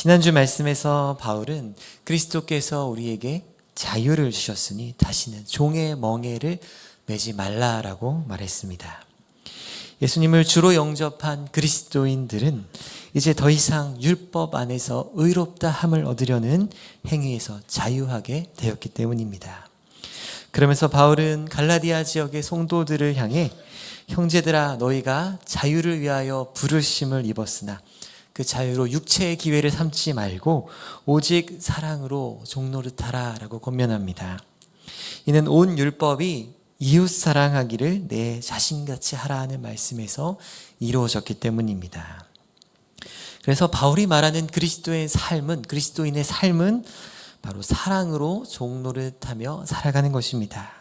지난주 말씀에서 바울은 그리스도께서 우리에게 자유를 주셨으니 다시는 종의 멍에를 매지 말라라고 말했습니다. 예수님을 주로 영접한 그리스도인들은 이제 더 이상 율법 안에서 의롭다 함을 얻으려는 행위에서 자유하게 되었기 때문입니다. 그러면서 바울은 갈라디아 지역의 성도들을 향해 형제들아 너희가 자유를 위하여 부르심을 입었으나 그 자유로 육체의 기회를 삼지 말고 오직 사랑으로 종노릇하라 라고 권면합니다. 이는 온 율법이 이웃 사랑하기를 내 자신같이 하라 하는 말씀에서 이루어졌기 때문입니다. 그래서 바울이 말하는 그리스도인의 삶은 바로 사랑으로 종노릇하며 살아가는 것입니다.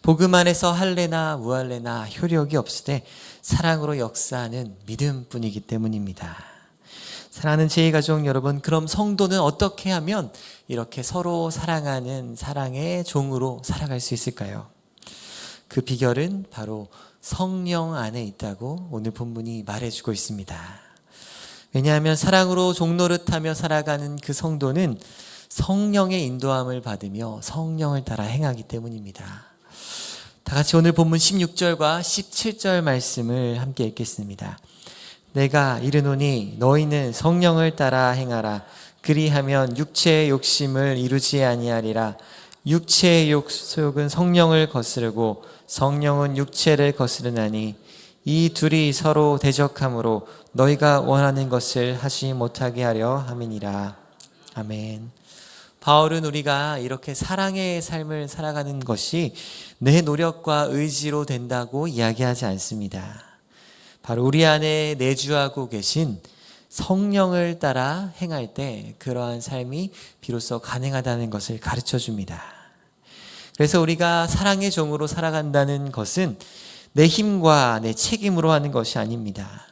복음 안에서 할례나 무할례나 효력이 없으되 사랑으로 역사하는 믿음뿐이기 때문입니다. 사랑하는 제2가족 여러분, 그럼 성도는 어떻게 하면 이렇게 서로 사랑하는 사랑의 종으로 살아갈 수 있을까요? 그 비결은 바로 성령 안에 있다고 오늘 본문이 말해주고 있습니다. 왜냐하면 사랑으로 종노릇하며 살아가는 그 성도는 성령의 인도함을 받으며 성령을 따라 행하기 때문입니다. 다 같이 오늘 본문 16절과 17절 말씀을 함께 읽겠습니다. 내가 이르노니 너희는 성령을 따라 행하라. 그리하면 육체의 욕심을 이루지 아니하리라. 육체의 소욕은 성령을 거스르고 성령은 육체를 거스르나니 이 둘이 서로 대적함으로 너희가 원하는 것을 하지 못하게 하려 함이니라. 아멘. 바울은 우리가 이렇게 사랑의 삶을 살아가는 것이 내 노력과 의지로 된다고 이야기하지 않습니다. 바로 우리 안에 내주하고 계신 성령을 따라 행할 때 그러한 삶이 비로소 가능하다는 것을 가르쳐 줍니다. 그래서 우리가 사랑의 종으로 살아간다는 것은 내 힘과 내 책임으로 하는 것이 아닙니다.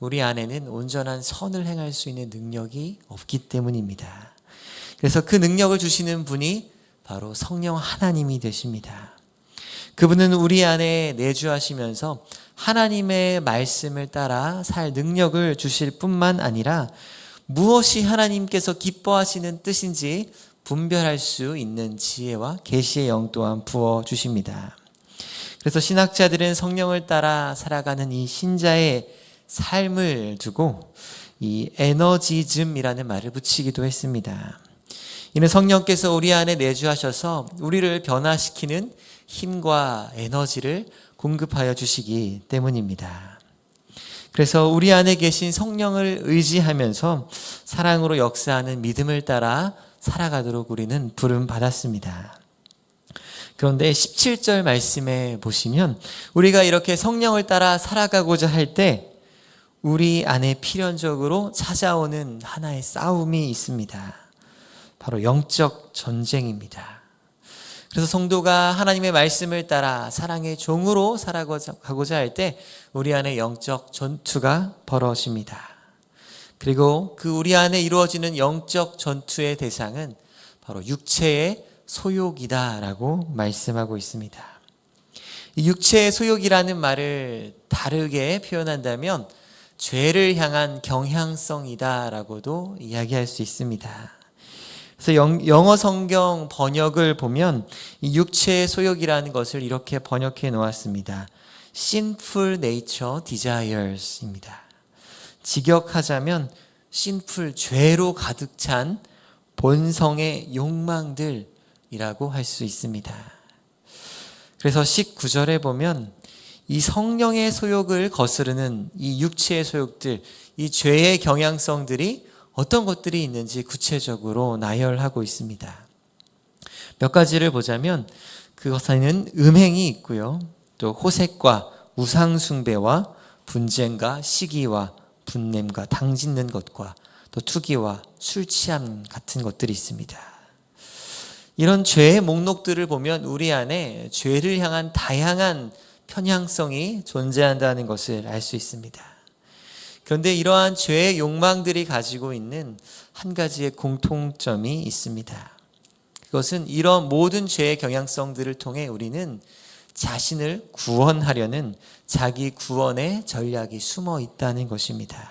우리 안에는 온전한 선을 행할 수 있는 능력이 없기 때문입니다. 그래서 그 능력을 주시는 분이 바로 성령 하나님이 되십니다. 그분은 우리 안에 내주하시면서 하나님의 말씀을 따라 살 능력을 주실 뿐만 아니라 무엇이 하나님께서 기뻐하시는 뜻인지 분별할 수 있는 지혜와 계시의 영 또한 부어주십니다. 그래서 신학자들은 성령을 따라 살아가는 이 신자의 삶을 두고 이 에너지즘이라는 말을 붙이기도 했습니다. 이는 성령께서 우리 안에 내주하셔서 우리를 변화시키는 힘과 에너지를 공급하여 주시기 때문입니다. 그래서 우리 안에 계신 성령을 의지하면서 사랑으로 역사하는 믿음을 따라 살아가도록 우리는 부름 받았습니다. 그런데 17절 말씀에 보시면 우리가 이렇게 성령을 따라 살아가고자 할 때 우리 안에 필연적으로 찾아오는 하나의 싸움이 있습니다. 바로 영적 전쟁입니다. 그래서 성도가 하나님의 말씀을 따라 사랑의 종으로 살아가고자 할 때 우리 안에 영적 전투가 벌어집니다. 그리고 그 우리 안에 이루어지는 영적 전투의 대상은 바로 육체의 소욕이다라고 말씀하고 있습니다. 이 육체의 소욕이라는 말을 다르게 표현한다면 죄를 향한 경향성이다라고도 이야기할 수 있습니다. 그래서 영어 성경 번역을 보면 이 육체의 소욕이라는 것을 이렇게 번역해 놓았습니다. Sinful nature desires입니다. 직역하자면 sinful, 죄로 가득 찬 본성의 욕망들이라고 할 수 있습니다. 그래서 19절에 보면 이 성령의 소욕을 거스르는 이 육체의 소욕들, 이 죄의 경향성들이 어떤 것들이 있는지 구체적으로 나열하고 있습니다. 몇 가지를 보자면 그것에는 음행이 있고요. 또 호색과 우상숭배와 분쟁과 시기와 분냄과 당짓는 것과 또 투기와 술 취함 같은 것들이 있습니다. 이런 죄의 목록들을 보면 우리 안에 죄를 향한 다양한 편향성이 존재한다는 것을 알 수 있습니다. 그런데 이러한 죄의 욕망들이 가지고 있는 한 가지의 공통점이 있습니다. 그것은 이런 모든 죄의 경향성들을 통해 우리는 자신을 구원하려는 자기 구원의 전략이 숨어 있다는 것입니다.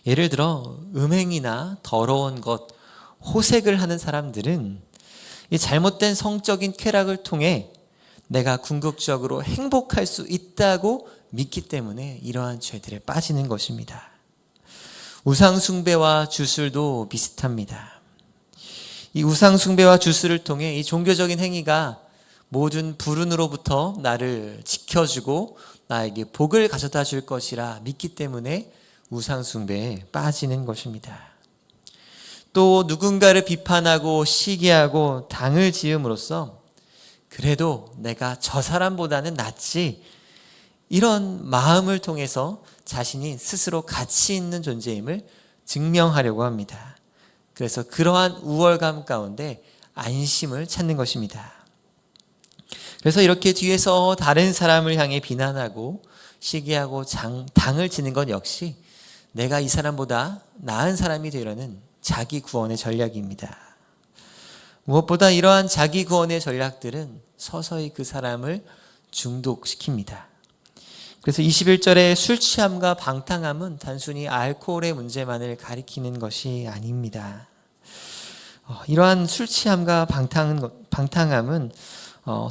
예를 들어 음행이나 더러운 것, 호색을 하는 사람들은 이 잘못된 성적인 쾌락을 통해 내가 궁극적으로 행복할 수 있다고 믿기 때문에 이러한 죄들에 빠지는 것입니다. 우상숭배와 주술도 비슷합니다. 이 우상숭배와 주술을 통해 이 종교적인 행위가 모든 불운으로부터 나를 지켜주고 나에게 복을 가져다 줄 것이라 믿기 때문에 우상숭배에 빠지는 것입니다. 또 누군가를 비판하고 시기하고 당을 지음으로써 그래도 내가 저 사람보다는 낫지, 이런 마음을 통해서 자신이 스스로 가치 있는 존재임을 증명하려고 합니다. 그래서 그러한 우월감 가운데 안심을 찾는 것입니다. 그래서 이렇게 뒤에서 다른 사람을 향해 비난하고 시기하고 당을 지는 것 역시 내가 이 사람보다 나은 사람이 되려는 자기 구원의 전략입니다. 무엇보다 이러한 자기 구원의 전략들은 서서히 그 사람을 중독시킵니다. 그래서 21절에 술 취함과 방탕함은 단순히 알코올의 문제만을 가리키는 것이 아닙니다. 이러한 술 취함과 방탕함은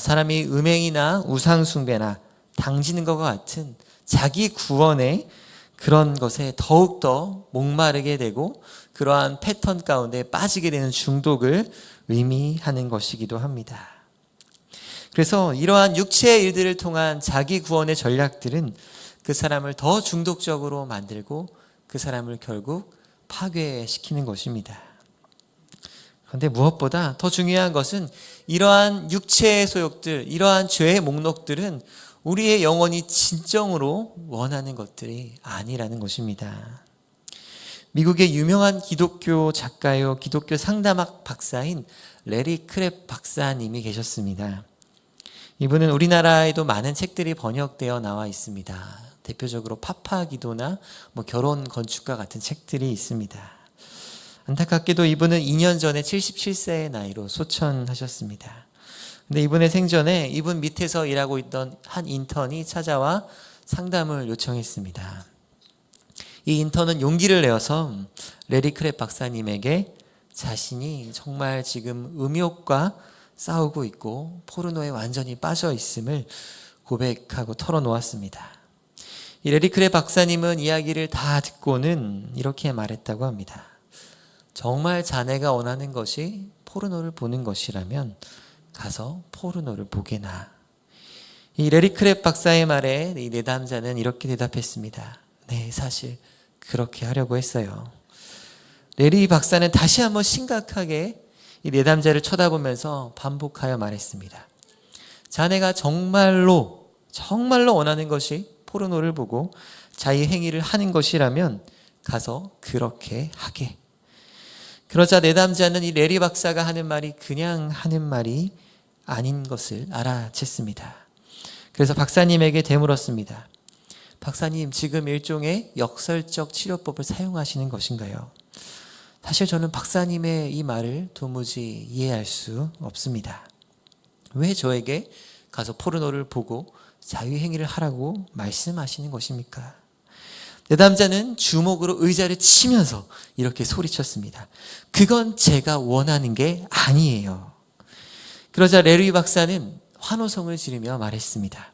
사람이 음행이나 우상숭배나 당지는 것과 같은 자기 구원의 그런 것에 더욱더 목마르게 되고 그러한 패턴 가운데 빠지게 되는 중독을 의미하는 것이기도 합니다. 그래서 이러한 육체의 일들을 통한 자기 구원의 전략들은 그 사람을 더 중독적으로 만들고 그 사람을 결국 파괴시키는 것입니다. 그런데 무엇보다 더 중요한 것은 이러한 육체의 소욕들, 이러한 죄의 목록들은 우리의 영혼이 진정으로 원하는 것들이 아니라는 것입니다. 미국의 유명한 기독교 작가요, 기독교 상담학 박사인 레리 크랩 박사님이 계셨습니다. 이분은 우리나라에도 많은 책들이 번역되어 나와 있습니다. 대표적으로 파파기도나 결혼 건축과 같은 책들이 있습니다. 안타깝게도 이분은 2년 전에 77세의 나이로 소천하셨습니다. 근데 이분의 생전에 이분 밑에서 일하고 있던 한 인턴이 찾아와 상담을 요청했습니다. 이 인턴은 용기를 내어서 레리 크랩 박사님에게 자신이 정말 지금 음욕과 싸우고 있고 포르노에 완전히 빠져 있음을 고백하고 털어놓았습니다. 이 레리 크랩 박사님은 이야기를 다 듣고는 이렇게 말했다고 합니다. 정말 자네가 원하는 것이 포르노를 보는 것이라면 가서 포르노를 보게나. 이 레리 크랩 박사의 말에 이 내담자는 이렇게 대답했습니다. 네, 사실 그렇게 하려고 했어요. 레리 박사는 다시 한번 심각하게 이 내담자를 쳐다보면서 반복하여 말했습니다. 자네가 정말로 원하는 것이 포르노를 보고 자의 행위를 하는 것이라면 가서 그렇게 하게. 그러자 내담자는 이 레리 박사가 하는 말이 그냥 하는 말이 아닌 것을 알아챘습니다. 그래서 박사님에게 되물었습니다. 박사님, 지금 일종의 역설적 치료법을 사용하시는 것인가요? 사실 저는 박사님의 이 말을 도무지 이해할 수 없습니다. 왜 저에게 가서 포르노를 보고 자유행위를 하라고 말씀하시는 것입니까? 내담자는 주먹으로 의자를 치면서 이렇게 소리쳤습니다. 그건 제가 원하는 게 아니에요. 그러자 레리 박사는 환호성을 지르며 말했습니다.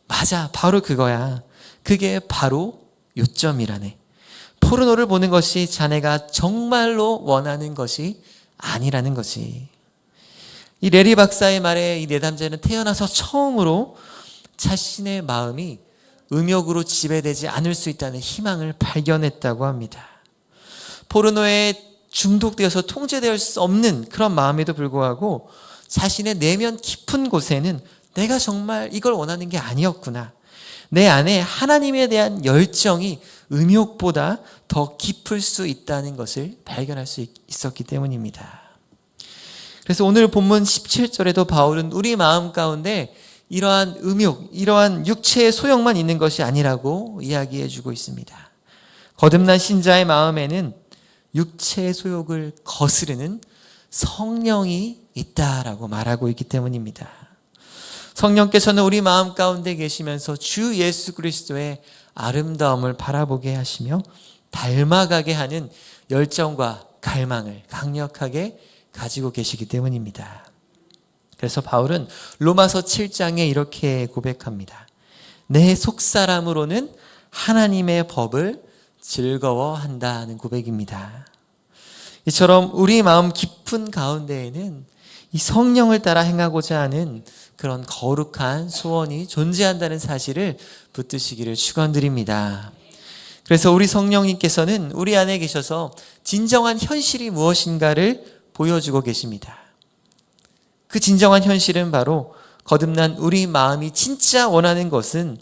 맞아, 바로 그거야. 그게 바로 요점이라네. 포르노를 보는 것이 자네가 정말로 원하는 것이 아니라는 거지. 이 레리 박사의 말에 이 내담자는 태어나서 처음으로 자신의 마음이 음욕으로 지배되지 않을 수 있다는 희망을 발견했다고 합니다. 포르노에 중독되어서 통제될 수 없는 그런 마음에도 불구하고 자신의 내면 깊은 곳에는 내가 정말 이걸 원하는 게 아니었구나. 내 안에 하나님에 대한 열정이 음욕보다 더 깊을 수 있다는 것을 발견할 수 있었기 때문입니다. 그래서 오늘 본문 17절에도 바울은 우리 마음 가운데 이러한 음욕, 이러한 육체의 소욕만 있는 것이 아니라고 이야기해 주고 있습니다. 거듭난 신자의 마음에는 육체의 소욕을 거스르는 성령이 있다라고 말하고 있기 때문입니다. 성령께서는 우리 마음 가운데 계시면서 주 예수 그리스도의 아름다움을 바라보게 하시며 닮아가게 하는 열정과 갈망을 강력하게 가지고 계시기 때문입니다. 그래서 바울은 로마서 7장에 이렇게 고백합니다. 내 속사람으로는 하나님의 법을 즐거워한다는 고백입니다. 이처럼 우리 마음 깊은 가운데에는 이 성령을 따라 행하고자 하는 그런 거룩한 소원이 존재한다는 사실을 붙드시기를 축원드립니다. 그래서 우리 성령님께서는 우리 안에 계셔서 진정한 현실이 무엇인가를 보여주고 계십니다. 그 진정한 현실은 바로 거듭난 우리 마음이 진짜 원하는 것은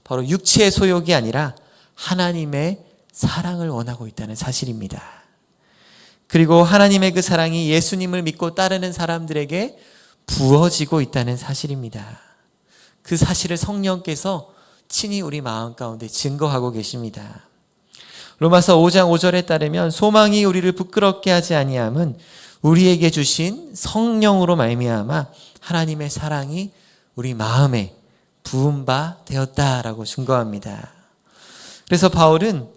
바로 육체의 소욕이 아니라 하나님의 사랑을 원하고 있다는 사실입니다. 그리고 하나님의 그 사랑이 예수님을 믿고 따르는 사람들에게 부어지고 있다는 사실입니다. 그 사실을 성령께서 친히 우리 마음 가운데 증거하고 계십니다. 로마서 5장 5절에 따르면 소망이 우리를 부끄럽게 하지 아니함은 우리에게 주신 성령으로 말미암아 하나님의 사랑이 우리 마음에 부은 바 되었다라고 증거합니다. 그래서 바울은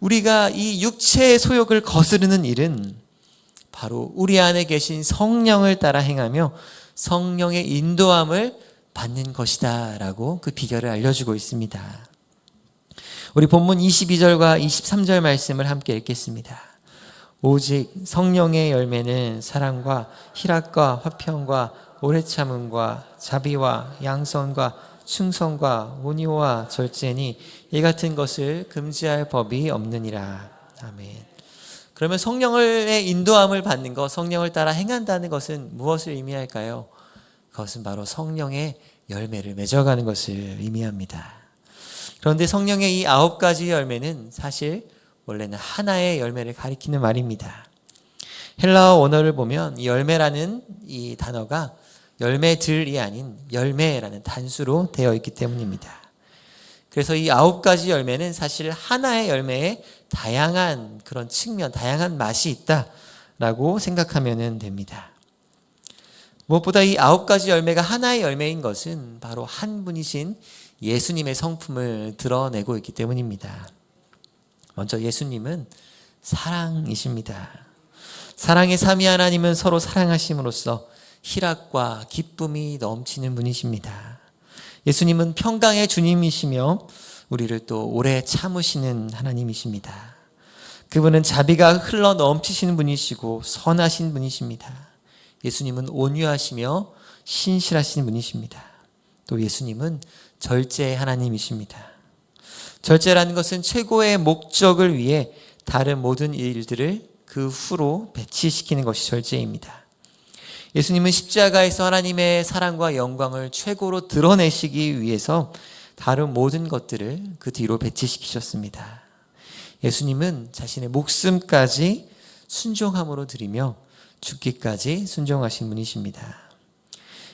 우리가 이 육체의 소욕을 거스르는 일은 바로 우리 안에 계신 성령을 따라 행하며 성령의 인도함을 받는 것이다 라고 그 비결을 알려주고 있습니다. 우리 본문 22절과 23절 말씀을 함께 읽겠습니다. 오직 성령의 열매는 사랑과 희락과 화평과 오래 참음과 자비와 양선과 충성과 온유와 절제니 이 같은 것을 금지할 법이 없느니라. 아멘. 그러면 성령의 인도함을 받는 것, 성령을 따라 행한다는 것은 무엇을 의미할까요? 그것은 바로 성령의 열매를 맺어가는 것을 의미합니다. 그런데 성령의 이 9가지 열매는 사실 원래는 하나의 열매를 가리키는 말입니다. 헬라어 원어를 보면 이 열매라는 이 단어가 열매들이 아닌 열매라는 단수로 되어 있기 때문입니다. 그래서 이 9가지 열매는 사실 하나의 열매에 다양한 그런 측면, 다양한 맛이 있다라고 생각하면 됩니다. 무엇보다 이 9가지 열매가 하나의 열매인 것은 바로 한 분이신 예수님의 성품을 드러내고 있기 때문입니다. 먼저 예수님은 사랑이십니다. 사랑의 삼위 하나님은 서로 사랑하심으로써 희락과 기쁨이 넘치는 분이십니다. 예수님은 평강의 주님이시며 우리를 또 오래 참으시는 하나님이십니다. 그분은 자비가 흘러 넘치시는 분이시고 선하신 분이십니다. 예수님은 온유하시며 신실하신 분이십니다. 또 예수님은 절제의 하나님이십니다. 절제라는 것은 최고의 목적을 위해 다른 모든 일들을 그 후로 배치시키는 것이 절제입니다. 예수님은 십자가에서 하나님의 사랑과 영광을 최고로 드러내시기 위해서 다른 모든 것들을 그 뒤로 배치시키셨습니다. 예수님은 자신의 목숨까지 순종함으로 드리며 죽기까지 순종하신 분이십니다.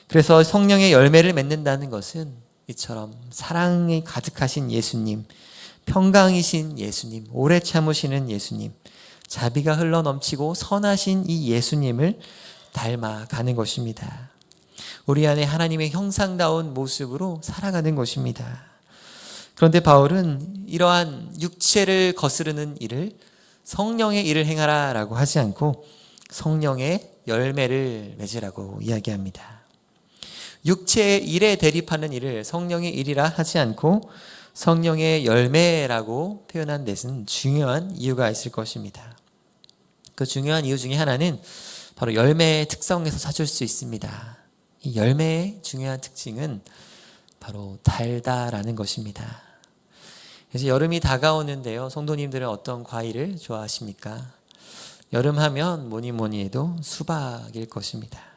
그래서 성령의 열매를 맺는다는 것은 이처럼 사랑이 가득하신 예수님, 평강이신 예수님, 오래 참으시는 예수님, 자비가 흘러 넘치고 선하신 이 예수님을 닮아가는 것입니다. 우리 안에 하나님의 형상다운 모습으로 살아가는 것입니다. 그런데 바울은 이러한 육체를 거스르는 일을 성령의 일을 행하라 라고 하지 않고 성령의 열매를 맺으라고 이야기합니다. 육체의 일에 대립하는 일을 성령의 일이라 하지 않고 성령의 열매라고 표현한 데는 중요한 이유가 있을 것입니다. 그 중요한 이유 중에 하나는 바로 열매의 특성에서 찾을 수 있습니다. 이 열매의 중요한 특징은 바로 달다라는 것입니다. 그래서 여름이 다가오는데요. 성도님들은 어떤 과일을 좋아하십니까? 여름 하면 뭐니 해도 수박일 것입니다.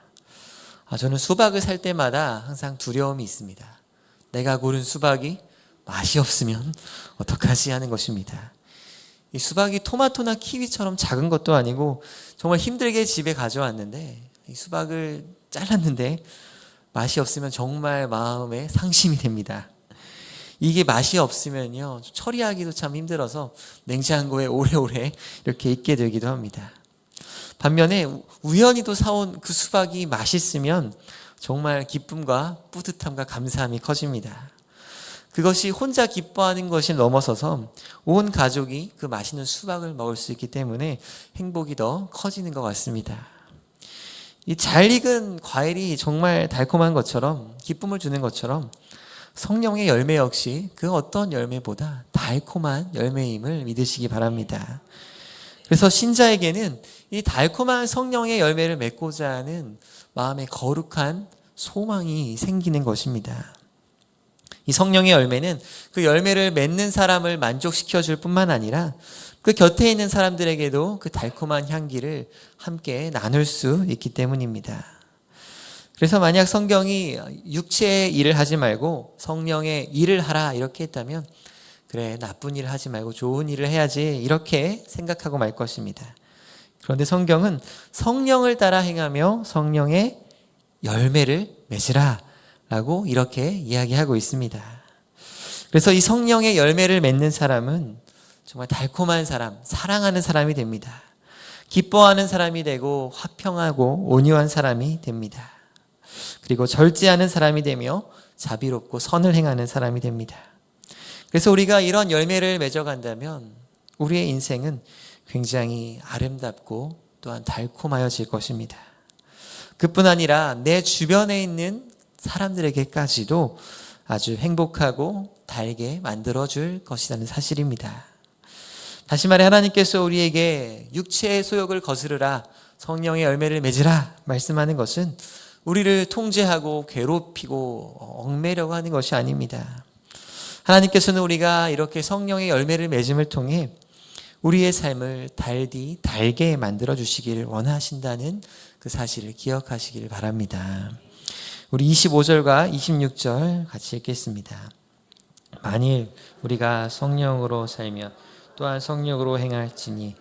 저는 수박을 살 때마다 항상 두려움이 있습니다. 내가 고른 수박이 맛이 없으면 어떡하지 하는 것입니다. 이 수박이 토마토나 키위처럼 작은 것도 아니고 정말 힘들게 집에 가져왔는데 이 수박을 잘랐는데 맛이 없으면 정말 마음에 상심이 됩니다. 이게 맛이 없으면요 처리하기도 참 힘들어서 냉장고에 오래오래 이렇게 있게 되기도 합니다. 반면에 우연히도 사온 그 수박이 맛있으면 정말 기쁨과 뿌듯함과 감사함이 커집니다. 그것이 혼자 기뻐하는 것이 넘어서서 온 가족이 그 맛있는 수박을 먹을 수 있기 때문에 행복이 더 커지는 것 같습니다. 이 잘 익은 과일이 정말 달콤한 것처럼, 기쁨을 주는 것처럼 성령의 열매 역시 그 어떤 열매보다 달콤한 열매임을 믿으시기 바랍니다. 그래서 신자에게는 이 달콤한 성령의 열매를 맺고자 하는 마음의 거룩한 소망이 생기는 것입니다. 이 성령의 열매는 그 열매를 맺는 사람을 만족시켜 줄 뿐만 아니라 그 곁에 있는 사람들에게도 그 달콤한 향기를 함께 나눌 수 있기 때문입니다. 그래서 만약 성경이 육체의 일을 하지 말고 성령의 일을 하라 이렇게 했다면, 그래, 나쁜 일을 하지 말고 좋은 일을 해야지 이렇게 생각하고 말 것입니다. 그런데 성경은 성령을 따라 행하며 성령의 열매를 맺으라 라고 이렇게 이야기하고 있습니다. 그래서 이 성령의 열매를 맺는 사람은 정말 달콤한 사람, 사랑하는 사람이 됩니다. 기뻐하는 사람이 되고 화평하고 온유한 사람이 됩니다. 그리고 절제하는 사람이 되며 자비롭고 선을 행하는 사람이 됩니다. 그래서 우리가 이런 열매를 맺어간다면 우리의 인생은 굉장히 아름답고 또한 달콤하여질 것입니다. 그뿐 아니라 내 주변에 있는 사람들에게까지도 아주 행복하고 달게 만들어줄 것이라는 사실입니다. 다시 말해 하나님께서 우리에게 육체의 소욕을 거스르라, 성령의 열매를 맺으라 말씀하는 것은 우리를 통제하고 괴롭히고 얽매려고 하는 것이 아닙니다. 하나님께서는 우리가 이렇게 성령의 열매를 맺음을 통해 우리의 삶을 달게 만들어주시길 원하신다는 그 사실을 기억하시길 바랍니다. 우리 25절과 26절 같이 읽겠습니다. 만일 우리가 성령으로 살며 또한 성령으로 행할지니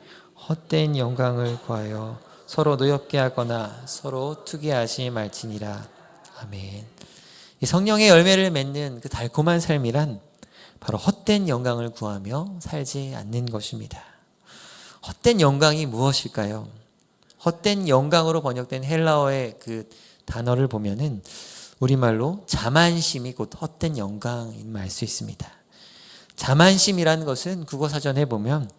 헛된 영광을 구하여 서로 노엽게 하거나 서로 투기하지 말지니라. 아멘. 이 성령의 열매를 맺는 그 달콤한 삶이란 바로 헛된 영광을 구하며 살지 않는 것입니다. 헛된 영광이 무엇일까요? 헛된 영광으로 번역된 헬라어의 그 단어를 보면은 우리말로 자만심이 곧 헛된 영광임을 알 수 있습니다. 자만심이라는 것은 국어사전에 보면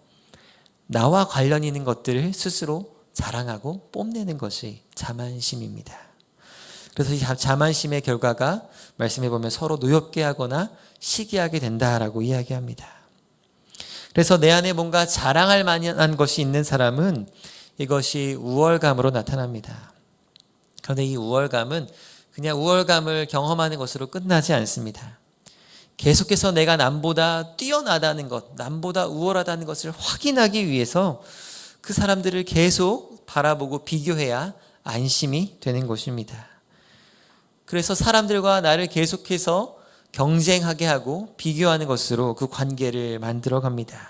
나와 관련 있는 것들을 스스로 자랑하고 뽐내는 것이 자만심입니다. 그래서 이 자만심의 결과가 말씀해 보면 서로 노엽게 하거나 시기하게 된다라고 이야기합니다. 그래서 내 안에 뭔가 자랑할 만한 것이 있는 사람은 이것이 우월감으로 나타납니다. 그런데 이 우월감은 그냥 우월감을 경험하는 것으로 끝나지 않습니다. 계속해서 내가 남보다 뛰어나다는 것, 남보다 우월하다는 것을 확인하기 위해서 그 사람들을 계속 바라보고 비교해야 안심이 되는 것입니다. 그래서 사람들과 나를 계속해서 경쟁하게 하고 비교하는 것으로 그 관계를 만들어 갑니다.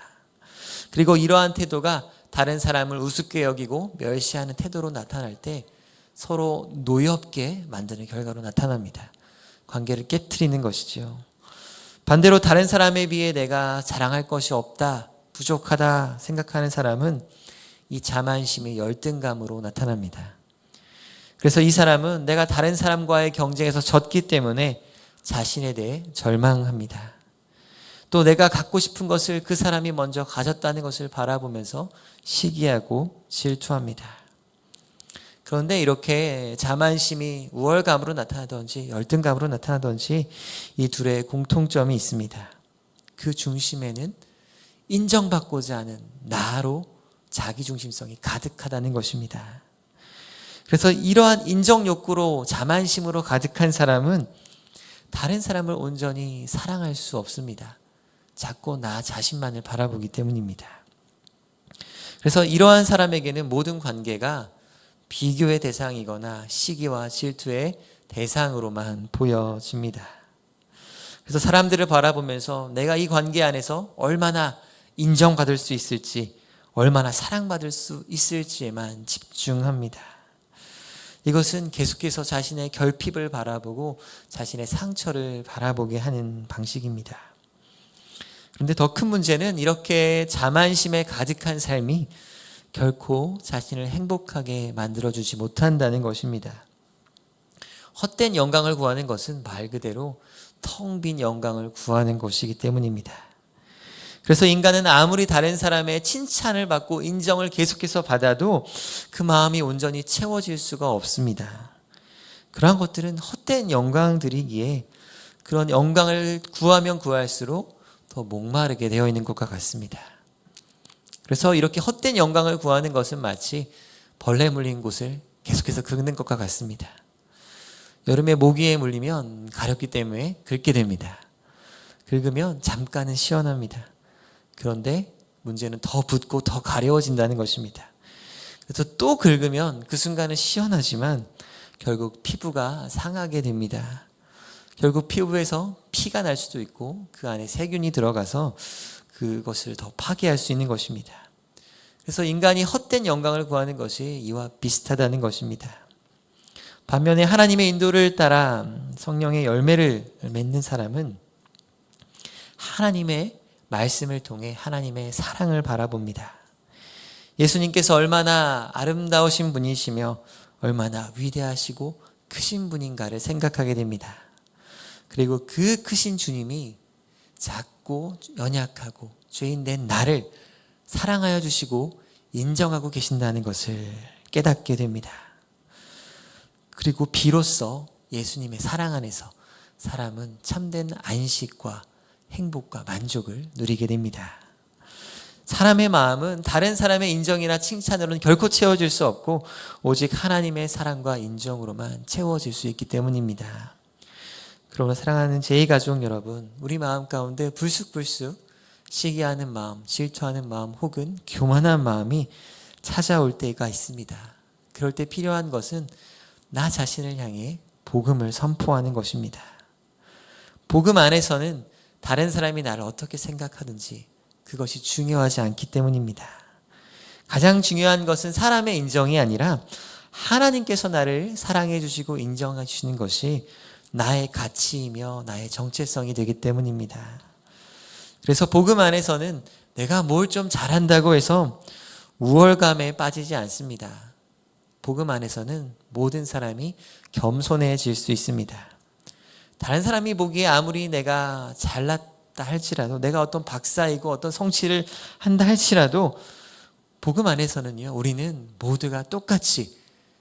그리고 이러한 태도가 다른 사람을 우습게 여기고 멸시하는 태도로 나타날 때 서로 노엽게 만드는 결과로 나타납니다. 관계를 깨트리는 것이죠. 반대로 다른 사람에 비해 내가 자랑할 것이 없다, 부족하다 생각하는 사람은 이 자만심의 열등감으로 나타납니다. 그래서 이 사람은 내가 다른 사람과의 경쟁에서 졌기 때문에 자신에 대해 절망합니다. 또 내가 갖고 싶은 것을 그 사람이 먼저 가졌다는 것을 바라보면서 시기하고 질투합니다. 그런데 이렇게 자만심이 우월감으로 나타나든지 열등감으로 나타나든지 이 둘의 공통점이 있습니다. 그 중심에는 인정받고자 하는 나로 자기중심성이 가득하다는 것입니다. 그래서 이러한 인정 욕구로 자만심으로 가득한 사람은 다른 사람을 온전히 사랑할 수 없습니다. 자꾸 나 자신만을 바라보기 때문입니다. 그래서 이러한 사람에게는 모든 관계가 비교의 대상이거나 시기와 질투의 대상으로만 보여집니다. 그래서 사람들을 바라보면서 내가 이 관계 안에서 얼마나 인정받을 수 있을지, 얼마나 사랑받을 수 있을지에만 집중합니다. 이것은 계속해서 자신의 결핍을 바라보고 자신의 상처를 바라보게 하는 방식입니다. 그런데 더 큰 문제는 이렇게 자만심에 가득한 삶이 결코 자신을 행복하게 만들어주지 못한다는 것입니다. 헛된 영광을 구하는 것은 말 그대로 텅 빈 영광을 구하는 것이기 때문입니다. 그래서 인간은 아무리 다른 사람의 칭찬을 받고 인정을 계속해서 받아도 그 마음이 온전히 채워질 수가 없습니다. 그러한 것들은 헛된 영광들이기에 그런 영광을 구하면 구할수록 더 목마르게 되어 있는 것과 같습니다. 그래서 이렇게 헛된 영광을 구하는 것은 마치 벌레 물린 곳을 계속해서 긁는 것과 같습니다. 여름에 모기에 물리면 가렵기 때문에 긁게 됩니다. 긁으면 잠깐은 시원합니다. 그런데 문제는 더 붓고 더 가려워진다는 것입니다. 그래서 또 긁으면 그 순간은 시원하지만 결국 피부가 상하게 됩니다. 결국 피부에서 피가 날 수도 있고 그 안에 세균이 들어가서 그것을 더 파괴할 수 있는 것입니다. 그래서 인간이 헛된 영광을 구하는 것이 이와 비슷하다는 것입니다. 반면에 하나님의 인도를 따라 성령의 열매를 맺는 사람은 하나님의 말씀을 통해 하나님의 사랑을 바라봅니다. 예수님께서 얼마나 아름다우신 분이시며 얼마나 위대하시고 크신 분인가를 생각하게 됩니다. 그리고 그 크신 주님이 작고 연약하고 죄인 된 나를 사랑하여 주시고 인정하고 계신다는 것을 깨닫게 됩니다. 그리고 비로소 예수님의 사랑 안에서 사람은 참된 안식과 행복과 만족을 누리게 됩니다. 사람의 마음은 다른 사람의 인정이나 칭찬으로는 결코 채워질 수 없고 오직 하나님의 사랑과 인정으로만 채워질 수 있기 때문입니다. 그러므로 사랑하는 제2가족 여러분, 우리 마음 가운데 불쑥불쑥 시기하는 마음, 질투하는 마음 혹은 교만한 마음이 찾아올 때가 있습니다. 그럴 때 필요한 것은 나 자신을 향해 복음을 선포하는 것입니다. 복음 안에서는 다른 사람이 나를 어떻게 생각하든지 그것이 중요하지 않기 때문입니다. 가장 중요한 것은 사람의 인정이 아니라 하나님께서 나를 사랑해 주시고 인정해 주시는 것이 나의 가치이며 나의 정체성이 되기 때문입니다. 그래서 복음 안에서는 내가 뭘 좀 잘한다고 해서 우월감에 빠지지 않습니다. 복음 안에서는 모든 사람이 겸손해질 수 있습니다. 다른 사람이 보기에 아무리 내가 잘났다 할지라도 내가 어떤 박사이고 어떤 성취를 한다 할지라도 복음 안에서는요, 우리는 모두가 똑같이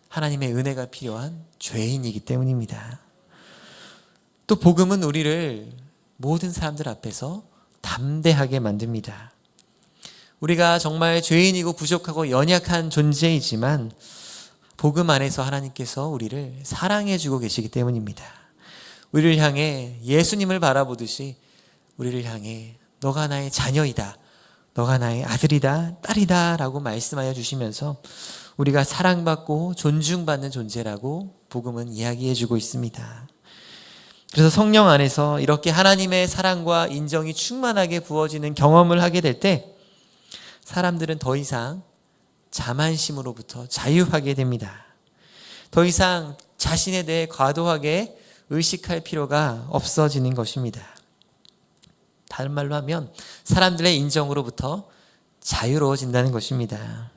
하나님의 은혜가 필요한 죄인이기 때문입니다. 또 복음은 우리를 모든 사람들 앞에서 담대하게 만듭니다. 우리가 정말 죄인이고 부족하고 연약한 존재이지만 복음 안에서 하나님께서 우리를 사랑해 주고 계시기 때문입니다. 우리를 향해 예수님을 바라보듯이 우리를 향해 너가 나의 자녀이다, 너가 나의 아들이다, 딸이다 라고 말씀하여 주시면서 우리가 사랑받고 존중받는 존재라고 복음은 이야기해 주고 있습니다. 그래서 성령 안에서 이렇게 하나님의 사랑과 인정이 충만하게 부어지는 경험을 하게 될 때 사람들은 더 이상 자만심으로부터 자유하게 됩니다. 더 이상 자신에 대해 과도하게 의식할 필요가 없어지는 것입니다. 다른 말로 하면 사람들의 인정으로부터 자유로워진다는 것입니다.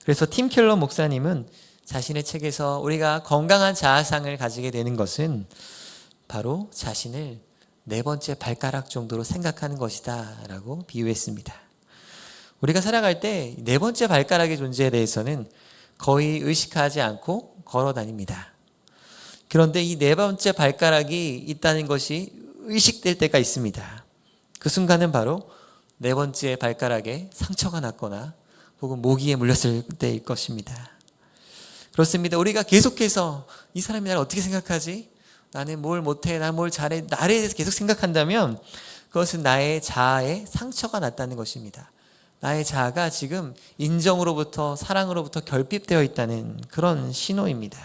그래서 팀 켈러 목사님은 자신의 책에서 우리가 건강한 자아상을 가지게 되는 것은 바로 자신을 네 번째 발가락 정도로 생각하는 것이다 라고 비유했습니다. 우리가 살아갈 때 네 번째 발가락의 존재에 대해서는 거의 의식하지 않고 걸어 다닙니다. 그런데 이 네 번째 발가락이 있다는 것이 의식될 때가 있습니다. 그 순간은 바로 네 번째 발가락에 상처가 났거나 혹은 모기에 물렸을 때일 것입니다. 그렇습니다. 우리가 계속해서 이 사람이 나를 어떻게 생각하지? 나는 뭘 못해, 나 뭘 잘해, 나에 대해서 계속 생각한다면 그것은 나의 자아에 상처가 났다는 것입니다. 나의 자아가 지금 인정으로부터 사랑으로부터 결핍되어 있다는 그런 신호입니다.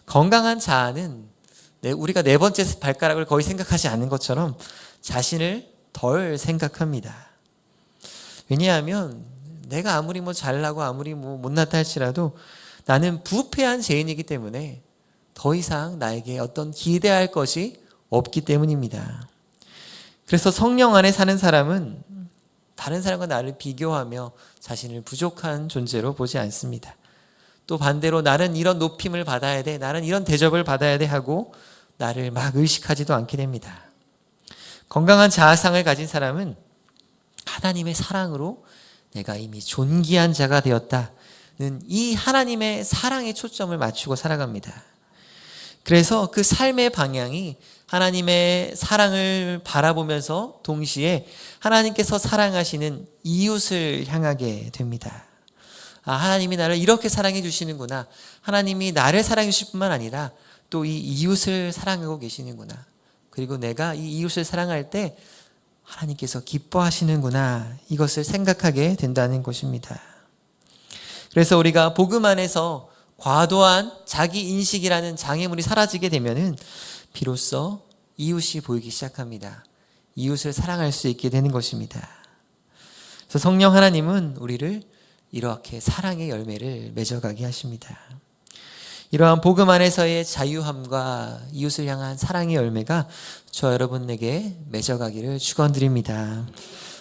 건강한 자아는 우리가 네 번째 발가락을 거의 생각하지 않는 것처럼 자신을 덜 생각합니다. 왜냐하면 내가 아무리 잘나고 아무리 못났다 할지라도 나는 부패한 죄인이기 때문에 더 이상 나에게 어떤 기대할 것이 없기 때문입니다. 그래서 성령 안에 사는 사람은 다른 사람과 나를 비교하며 자신을 부족한 존재로 보지 않습니다. 또 반대로 나는 이런 높임을 받아야 돼, 나는 이런 대접을 받아야 돼 하고 나를 막 의식하지도 않게 됩니다. 건강한 자아상을 가진 사람은 하나님의 사랑으로 내가 이미 존귀한 자가 되었다는 이 하나님의 사랑에 초점을 맞추고 살아갑니다. 그래서 그 삶의 방향이 하나님의 사랑을 바라보면서 동시에 하나님께서 사랑하시는 이웃을 향하게 됩니다. 하나님이 나를 이렇게 사랑해 주시는구나. 하나님이 나를 사랑해 주실 뿐만 아니라 또 이 이웃을 사랑하고 계시는구나. 그리고 내가 이 이웃을 사랑할 때 하나님께서 기뻐하시는구나. 이것을 생각하게 된다는 것입니다. 그래서 우리가 복음 안에서 과도한 자기 인식이라는 장애물이 사라지게 되면은 비로소 이웃이 보이기 시작합니다. 이웃을 사랑할 수 있게 되는 것입니다. 그래서 성령 하나님은 우리를 이렇게 사랑의 열매를 맺어가게 하십니다. 이러한 복음 안에서의 자유함과 이웃을 향한 사랑의 열매가 저 여러분에게 맺어가기를 축원드립니다.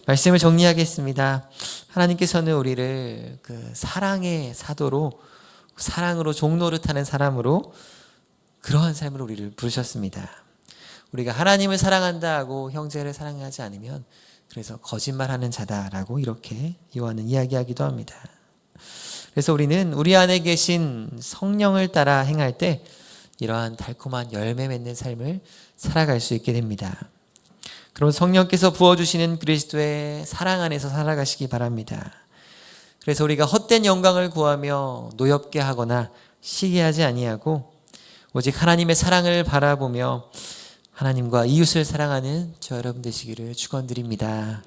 말씀을 정리하겠습니다. 하나님께서는 우리를 그 사랑의 사도로, 사랑으로 종노릇하는 사람으로, 그러한 삶을 우리를 부르셨습니다. 우리가 하나님을 사랑한다 하고 형제를 사랑하지 않으면 그래서 거짓말하는 자다라고 이렇게 요한은 이야기하기도 합니다. 그래서 우리는 우리 안에 계신 성령을 따라 행할 때 이러한 달콤한 열매 맺는 삶을 살아갈 수 있게 됩니다. 그럼 성령께서 부어주시는 그리스도의 사랑 안에서 살아가시기 바랍니다. 그래서 우리가 헛된 영광을 구하며 노엽게 하거나 시기하지 아니하고 오직 하나님의 사랑을 바라보며 하나님과 이웃을 사랑하는 저 여러분 되시기를 축원드립니다.